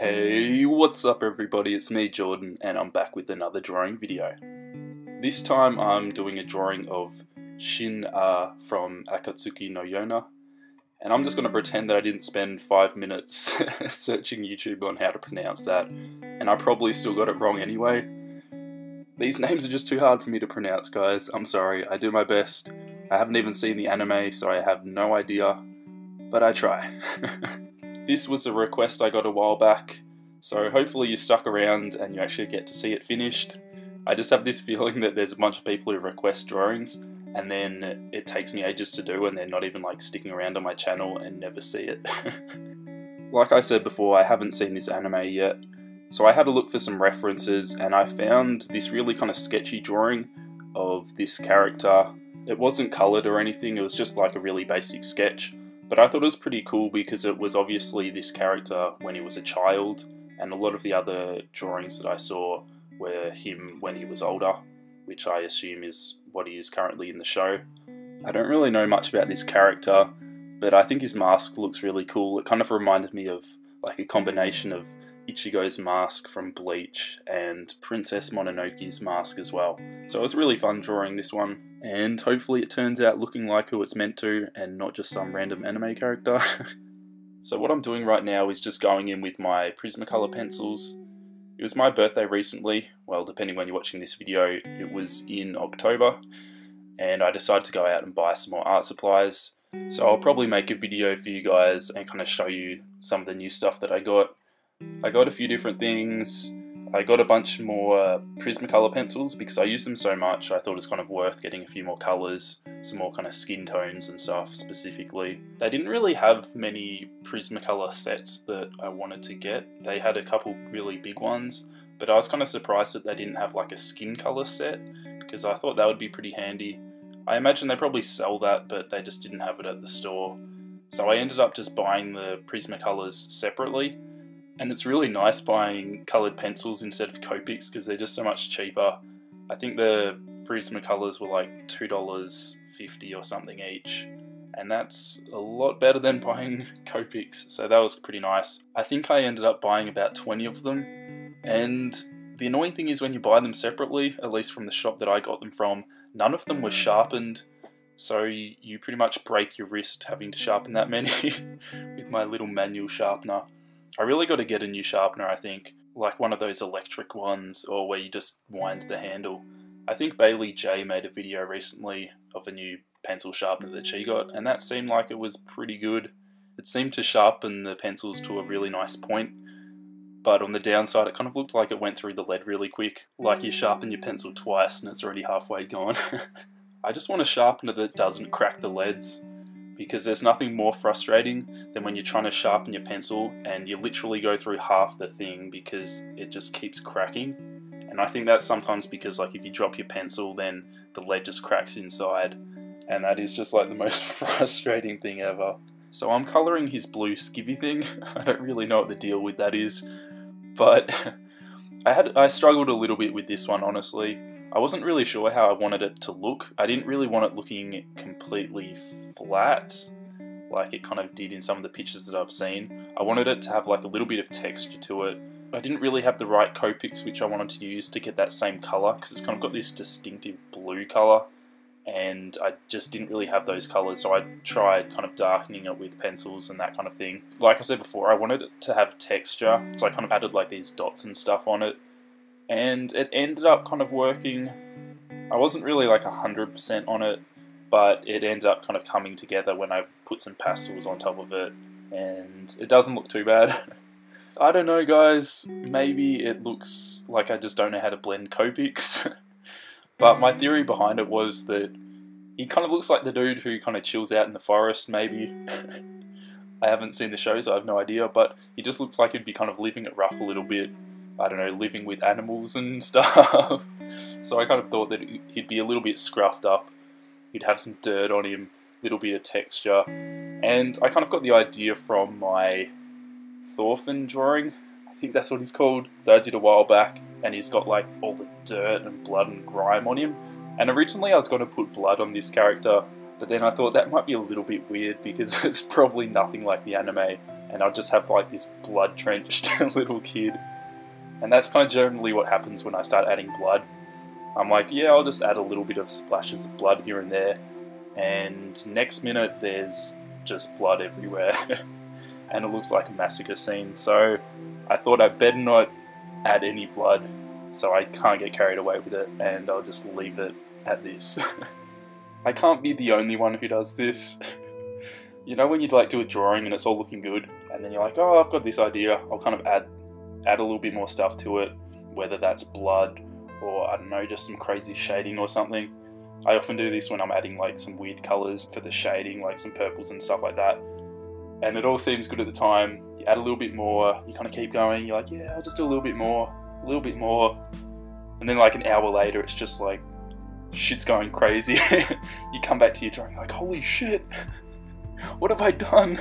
Hey, what's up everybody, it's me Jordan and I'm back with another drawing video. This time I'm doing a drawing of Shin-Ah from Akatsuki No Yona, and I'm just going to pretend that I didn't spend 5 minutes searching YouTube on how to pronounce that, and I probably still got it wrong anyway. These names are just too hard for me to pronounce, guys. I'm sorry, I do my best. I haven't even seen the anime, so I have no idea, but I try. This was a request I got a while back, so hopefully you stuck around and you actually get to see it finished. I just have this feeling that there's a bunch of people who request drawings and then it takes me ages to do and they're not even like sticking around on my channel and never see it. Like I said before, I haven't seen this anime yet, so I had a look for some references and I found this really kind of sketchy drawing of this character. It wasn't coloured or anything, it was just like a really basic sketch. But I thought it was pretty cool because it was obviously this character when he was a child, and a lot of the other drawings that I saw were him when he was older, which I assume is what he is currently in the show. I don't really know much about this character, but I think his mask looks really cool. It kind of reminded me of like a combination of Ichigo's mask from Bleach and Princess Mononoke's mask as well. So it was really fun drawing this one, and hopefully it turns out looking like who it's meant to and not just some random anime character. So what I'm doing right now is just going in with my Prismacolor pencils. It was my birthday recently, well depending when you're watching this video, it was in October, and I decided to go out and buy some more art supplies. So I'll probably make a video for you guys and kind of show you some of the new stuff that I got. I got a few different things. I got a bunch more Prismacolor pencils because I use them so much. I thought it's kind of worth getting a few more colours, some more kind of skin tones and stuff specifically. They didn't really have many Prismacolor sets that I wanted to get. They had a couple really big ones, but I was kind of surprised that they didn't have like a skin colour set because I thought that would be pretty handy. I imagine they probably sell that, but they just didn't have it at the store. So I ended up just buying the Prismacolors separately. And it's really nice buying coloured pencils instead of Copics because they're just so much cheaper. I think the Prismacolors were like $2.50 or something each, and that's a lot better than buying Copics, so that was pretty nice. I think I ended up buying about 20 of them, and the annoying thing is when you buy them separately, at least from the shop that I got them from, none of them were sharpened, so you pretty much break your wrist having to sharpen that many with my little manual sharpener. I really got to get a new sharpener, I think, like one of those electric ones, or where you just wind the handle. I think Bailey J made a video recently of a new pencil sharpener that she got, and that seemed like it was pretty good. It seemed to sharpen the pencils to a really nice point, but on the downside it kind of looked like it went through the lead really quick, like you sharpen your pencil twice and it's already halfway gone. I just want a sharpener that doesn't crack the leads, because there's nothing more frustrating than when you're trying to sharpen your pencil and you literally go through half the thing because it just keeps cracking. And I think that's sometimes because like if you drop your pencil then the lead just cracks inside, and that is just like the most frustrating thing ever. So I'm colouring his blue skivvy thing. I don't really know what the deal with that is, but I struggled a little bit with this one, honestly. I wasn't really sure how I wanted it to look. I didn't really want it looking completely flat, like it kind of did in some of the pictures that I've seen. I wanted it to have like a little bit of texture to it. I didn't really have the right Copics which I wanted to use to get that same colour, because it's kind of got this distinctive blue colour, and I just didn't really have those colours, so I tried kind of darkening it with pencils and that kind of thing. Like I said before, I wanted it to have texture, so I kind of added like these dots and stuff on it, and it ended up kind of working. I wasn't really like 100% on it, but it ends up kind of coming together when I put some pastels on top of it, and it doesn't look too bad. I don't know guys, maybe it looks like I just don't know how to blend Copics, but my theory behind it was that he kind of looks like the dude who kind of chills out in the forest, maybe. I haven't seen the show, so I have no idea, but he just looks like he'd be kind of living it rough a little bit. I don't know, living with animals and stuff. So I kind of thought that he'd be a little bit scruffed up. He'd have some dirt on him, a little bit of texture. And I kind of got the idea from my Thorfinn drawing. I think that's what he's called, that I did a while back. And he's got like all the dirt and blood and grime on him. And originally I was going to put blood on this character, but then I thought that might be a little bit weird because it's probably nothing like the anime. and I'll just have like this blood-drenched little kid. And that's kind of generally what happens when I start adding blood. I'm like, yeah, I'll just add a little bit of splashes of blood here and there, and next minute there's just blood everywhere. And it looks like a massacre scene. So I thought I'd better not add any blood so I can't get carried away with it, and I'll just leave it at this. I can't be the only one who does this. You know when you'd like do a drawing and it's all looking good, and then you're like, oh, I've got this idea, I'll kind of add a little bit more stuff to it, whether that's blood or, I don't know, just some crazy shading or something. I often do this when I'm adding like some weird colours for the shading, like some purples and stuff like that. And it all seems good at the time. You add a little bit more, you kind of keep going, you're like, yeah, I'll just do a little bit more. And then like an hour later, it's just like, shit's going crazy. You come back to your drawing like, holy shit, what have I done?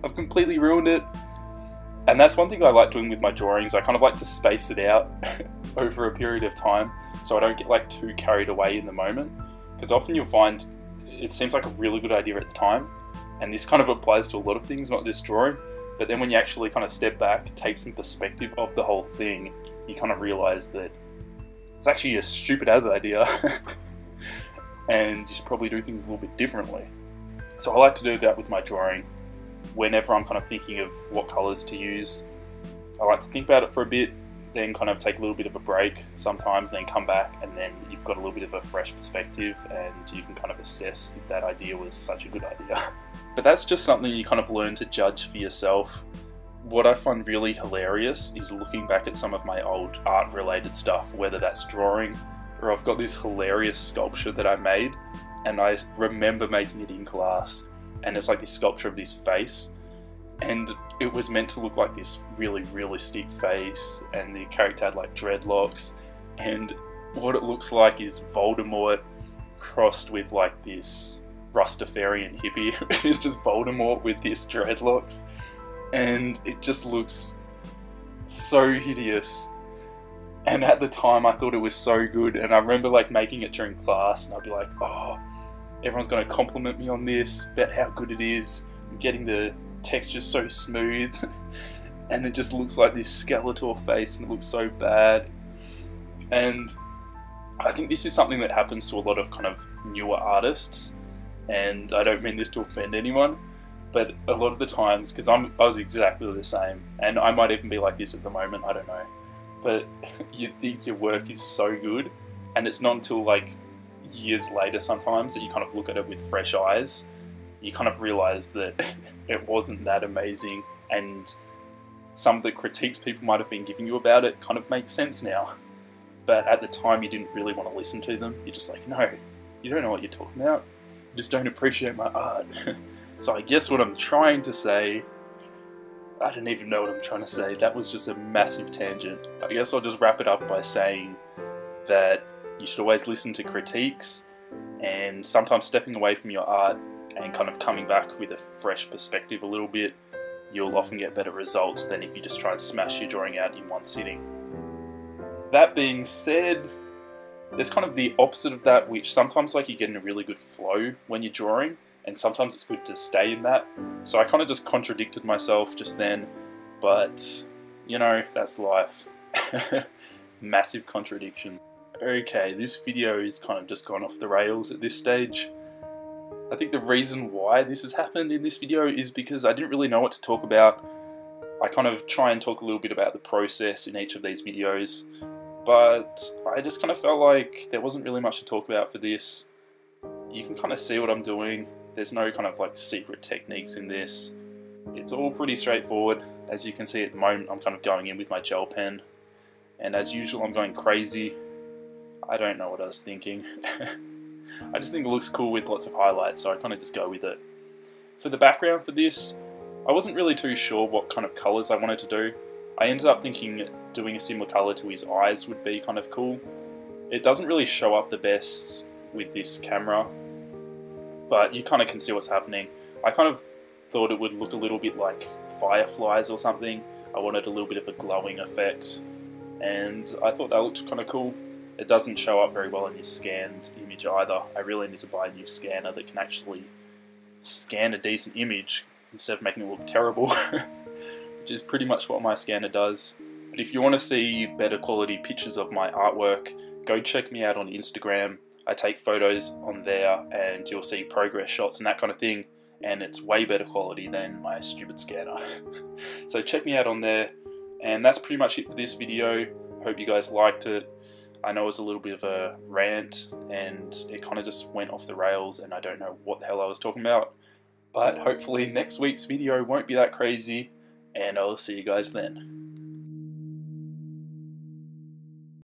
I've completely ruined it. And that's one thing I like doing with my drawings. I kind of like to space it out over a period of time so I don't get like too carried away in the moment. Because often you'll find it seems like a really good idea at the time, and this kind of applies to a lot of things, not just drawing. But then when you actually kind of step back, take some perspective of the whole thing, you kind of realize that it's actually a stupid as idea and you should probably do things a little bit differently. So I like to do that with my drawing. Whenever I'm kind of thinking of what colours to use, I like to think about it for a bit, then kind of take a little bit of a break sometimes, then come back, and then you've got a little bit of a fresh perspective and you can kind of assess if that idea was such a good idea. But that's just something you kind of learn to judge for yourself. What I find really hilarious is looking back at some of my old art related stuff, whether that's drawing, or I've got this hilarious sculpture that I made, and I remember making it in class, and it's like this sculpture of this face, and it was meant to look like this really realistic face, and the character had like dreadlocks, and what it looks like is Voldemort crossed with like this Rastafarian hippie. It's just Voldemort with this dreadlocks, and it just looks so hideous. And at the time I thought it was so good, and I remember like making it during class, and I'd be like, oh, everyone's going to compliment me on this, about how good it is, I'm getting the texture so smooth, and it just looks like this Skeletor face, and it looks so bad. And I think this is something that happens to a lot of kind of newer artists, and I don't mean this to offend anyone, but a lot of the times, because I was exactly the same, and I might even be like this at the moment, I don't know, but you think your work is so good, and it's not until like years later sometimes that you kind of look at it with fresh eyes. You kind of realise that it wasn't that amazing, and some of the critiques people might have been giving you about it kind of make sense now. But at the time you didn't really want to listen to them. You're just like, no, you don't know what you're talking about. You just don't appreciate my art. So I guess what I'm trying to say, I don't even know what I'm trying to say. That was just a massive tangent. I guess I'll just wrap it up by saying that you should always listen to critiques, and sometimes stepping away from your art and kind of coming back with a fresh perspective a little bit, you'll often get better results than if you just try and smash your drawing out in one sitting. That being said, there's kind of the opposite of that, which sometimes like you get in a really good flow when you're drawing, and sometimes it's good to stay in that. So I kind of just contradicted myself just then, but you know, that's life. Massive contradiction. Okay, this video is kind of just gone off the rails at this stage. I think the reason why this has happened in this video is because I didn't really know what to talk about. I kind of try and talk a little bit about the process in each of these videos, but I just kind of felt like there wasn't really much to talk about for this. You can kind of see what I'm doing. There's no kind of like secret techniques in this. It's all pretty straightforward. As you can see at the moment, I'm kind of going in with my gel pen, and as usual I'm going crazy. I don't know what I was thinking. I just think it looks cool with lots of highlights, so I kind of just go with it. For the background for this, I wasn't really too sure what kind of colours I wanted to do. I ended up thinking doing a similar colour to his eyes would be kind of cool. It doesn't really show up the best with this camera, but you kind of can see what's happening. I kind of thought it would look a little bit like fireflies or something. I wanted a little bit of a glowing effect, and I thought that looked kind of cool. It doesn't show up very well in this scanned image either. I really need to buy a new scanner that can actually scan a decent image instead of making it look terrible, which is pretty much what my scanner does. But if you want to see better quality pictures of my artwork, go check me out on Instagram. I take photos on there and you'll see progress shots and that kind of thing, and it's way better quality than my stupid scanner. So check me out on there, and that's pretty much it for this video. Hope you guys liked it. I know it was a little bit of a rant and it kind of just went off the rails and I don't know what the hell I was talking about, but hopefully next week's video won't be that crazy, and I'll see you guys then.